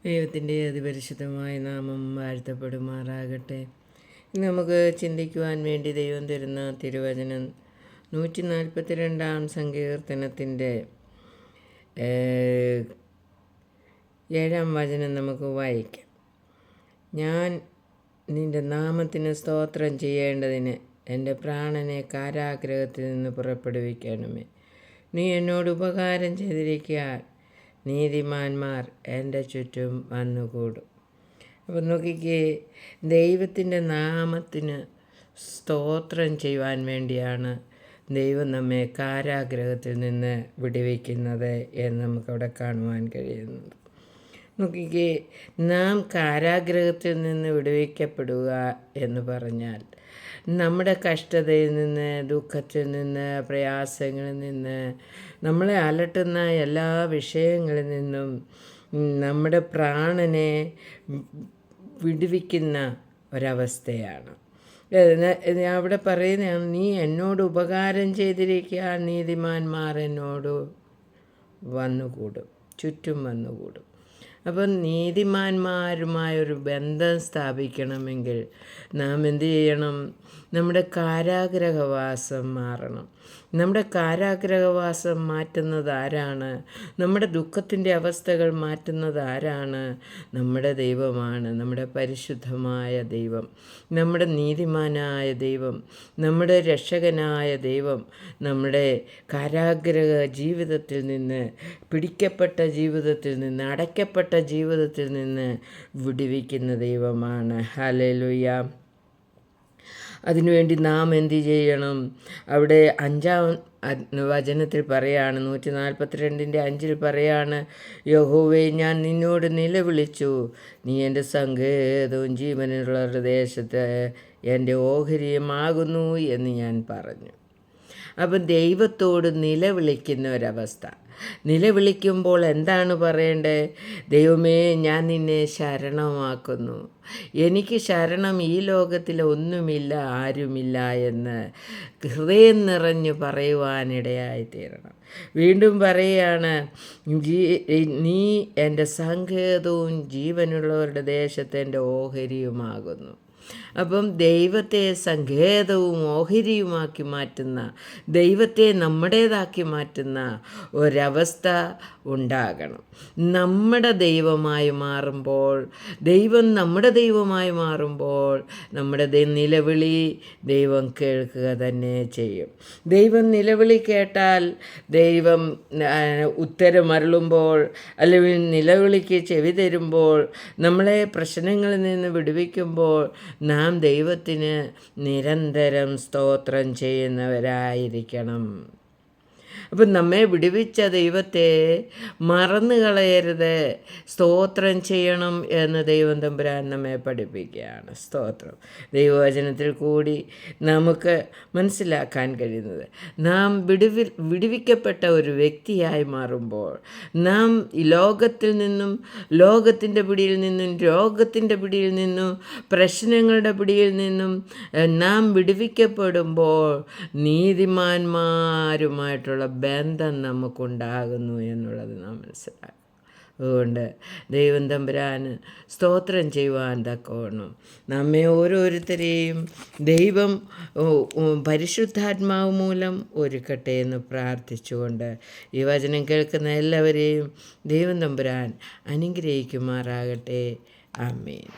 ദൈവത്തിൻ്റെ അതിപരിശുദ്ധമായ നാമം വാഴ്ത്തപ്പെടുമാറാകട്ടെ. ഇന്ന് നമുക്ക് ചിന്തിക്കുവാൻ വേണ്ടി ദൈവം തരുന്ന തിരുവചനം 142 സങ്കീർത്തനത്തിൻ്റെ 7 വചനം നമുക്ക് വായിക്കാം. ഞാൻ നിൻ്റെ നാമത്തിന് സ്തോത്രം ചെയ്യേണ്ടതിന് എൻ്റെ പ്രാണനെ കാരാഗ്രഹത്തിൽ നിന്ന് പുറപ്പെടുവിക്കണമേ. നീ എന്നോട് ഉപകാരം ചെയ്തിരിക്കാൻ നീതിമാന്മാർ എൻ്റെ ചുറ്റും വന്നുകൂടും. അപ്പം നോക്കിക്കേ, ദൈവത്തിൻ്റെ നാമത്തിന് സ്തോത്രം ചെയ്യുവാൻ വേണ്ടിയാണ് ദൈവം നമ്മെ കാരാഗ്രഹത്തിൽ നിന്ന് വിടുവിക്കുന്നത് എന്ന് നമുക്കവിടെ കാണുവാൻ കഴിയുന്നത്. നോക്കിക്കേ, നാം കാരാഗ്രഹത്തിൽ നിന്ന് വിടുവിക്കപ്പെടുക എന്ന് പറഞ്ഞാൽ നമ്മുടെ കഷ്ടതയിൽ നിന്ന്, ദുഃഖത്തിൽ നിന്ന്, പ്രയാസങ്ങളിൽ നിന്ന്, നമ്മളെ അലട്ടുന്ന എല്ലാ വിഷയങ്ങളിൽ നിന്നും നമ്മുടെ പ്രാണനെ വിടുവിക്കുന്ന ഒരവസ്ഥയാണ്. അവിടെ പറയുന്നതാണ്, നീ എന്നോട് ഉപകാരം ചെയ്തിരിക്കാൻ നീതിമാന്മാർ എന്നോട് വന്നുകൂടും, ചുറ്റും വന്നുകൂടും. അപ്പം നീതിമാന്മാരുമായൊരു ബന്ധം സ്ഥാപിക്കണമെങ്കിൽ നാം എന്തു ചെയ്യണം? നമ്മുടെ കാരാഗ്രഹവാസം മാറണം. നമ്മുടെ കാരാഗ്രഹവാസം മാറ്റുന്നത് ആരാണ്? നമ്മുടെ ദുഃഖത്തിൻ്റെ അവസ്ഥകൾ മാറ്റുന്നത് ആരാണ്? നമ്മുടെ ദൈവമാണ്, നമ്മുടെ പരിശുദ്ധമായ ദൈവം, നമ്മുടെ നീതിമാനായ ദൈവം, നമ്മുടെ രക്ഷകനായ ദൈവം. നമ്മുടെ കാരാഗ്രഹ ജീവിതത്തിൽ നിന്ന്, പിടിക്കപ്പെട്ട ജീവിതത്തിൽ നിന്ന്, അടയ്ക്കപ്പെട്ട ജീവിതത്തിൽ നിന്ന് വിടുവിക്കുന്ന ദൈവമാണ്. ഹല്ലേലൂയ. അതിനുവേണ്ടി നാം എന്തു ചെയ്യണം? അവിടെ 5 വചനത്തിൽ പറയാണ്, 142:5 പറയാണ്, യഹോവേ, ഞാൻ നിന്നോട് നിലവിളിച്ചു, നീ എൻ്റെ സങ്കേതവും ജീവനുള്ള ദേശത്ത് എൻ്റെ ഓഹരിയുമാകുന്നു എന്ന് ഞാൻ പറഞ്ഞു. അപ്പം ദൈവത്തോട് നിലവിളിക്കുന്ന ഒരവസ്ഥ. നിലവിളിക്കുമ്പോൾ എന്താണ് പറയേണ്ടത്? ദൈവമേ, ഞാൻ നിന്നെ ശരണമാക്കുന്നു, എനിക്ക് ശരണം ഈ ലോകത്തിൽ ഒന്നുമില്ല, ആരുമില്ല എന്ന് ഹൃദയം നിറഞ്ഞു പറയുവാനിടയായിത്തീരണം. വീണ്ടും പറയുകയാണ്, നീ എൻ്റെ സങ്കേതവും ജീവനുള്ളവരുടെ ദേശത്ത് എൻ്റെ ഓഹരിയുമാകുന്നു. അപ്പം ദൈവത്തെ സങ്കേതവും ഓഹരിയുമാക്കി മാറ്റുന്ന, ദൈവത്തെ നമ്മുടേതാക്കി മാറ്റുന്ന ഒരവസ്ഥ ഉണ്ടാകണം. നമ്മുടെ ദൈവമായി മാറുമ്പോൾ, ദൈവം നമ്മുടെ ദൈവമായി മാറുമ്പോൾ നമ്മുടെ നിലവിളി ദൈവം കേൾക്കുക തന്നെ ചെയ്യും. ദൈവം നിലവിളി കേട്ടാൽ, ദൈവം ഉത്തരമരുളുമ്പോൾ, അല്ലെങ്കിൽ നിലവിളിക്ക് ചെവി തരുമ്പോൾ, നമ്മളെ പ്രശ്നങ്ങളിൽ നിന്ന് വിടുവിക്കുമ്പോൾ നാം ദൈവത്തിന് നിരന്തരം സ്തോത്രം ചെയ്യുന്നവരായിരിക്കണം. അപ്പം നമ്മെ വിടുവിച്ച ദൈവത്തെ മറന്നു കളയരുത്, സ്തോത്രം ചെയ്യണം എന്ന് ദൈവം തമ്പുരാൻ നമ്മെ പഠിപ്പിക്കുകയാണ്. സ്തോത്രം. ദൈവവചനത്തിൽ കൂടി നമുക്ക് മനസ്സിലാക്കാൻ കഴിയുന്നത്, നാം വിടുവിക്കപ്പെട്ട ഒരു വ്യക്തിയായി മാറുമ്പോൾ, നാം ഈ ലോകത്തിൽ നിന്നും, ലോകത്തിൻ്റെ പിടിയിൽ നിന്നും, രോഗത്തിൻ്റെ പിടിയിൽ നിന്നും, പ്രശ്നങ്ങളുടെ പിടിയിൽ നിന്നും നാം വിടുവിക്കപ്പെടുമ്പോൾ നീതിമാന്മാരുമായിട്ടുള്ള ബന്ധം നമുക്കുണ്ടാകുന്നു എന്നുള്ളത് നാം മനസ്സിലാക്കും. അതുകൊണ്ട് ദൈവം തമ്പുരാന് സ്തോത്രം ചെയ്യുവാൻ തക്കവണ്ണം നമ്മെ ഓരോരുത്തരെയും ദൈവം പരിശുദ്ധാത്മാവ് മൂലം ഒരുക്കട്ടെ എന്ന് പ്രാർത്ഥിച്ചുകൊണ്ട് ഈ വചനം കേൾക്കുന്ന എല്ലാവരെയും ദൈവം തമ്പുരാൻ അനുഗ്രഹിക്കുമാറാകട്ടെ. ആമേൻ.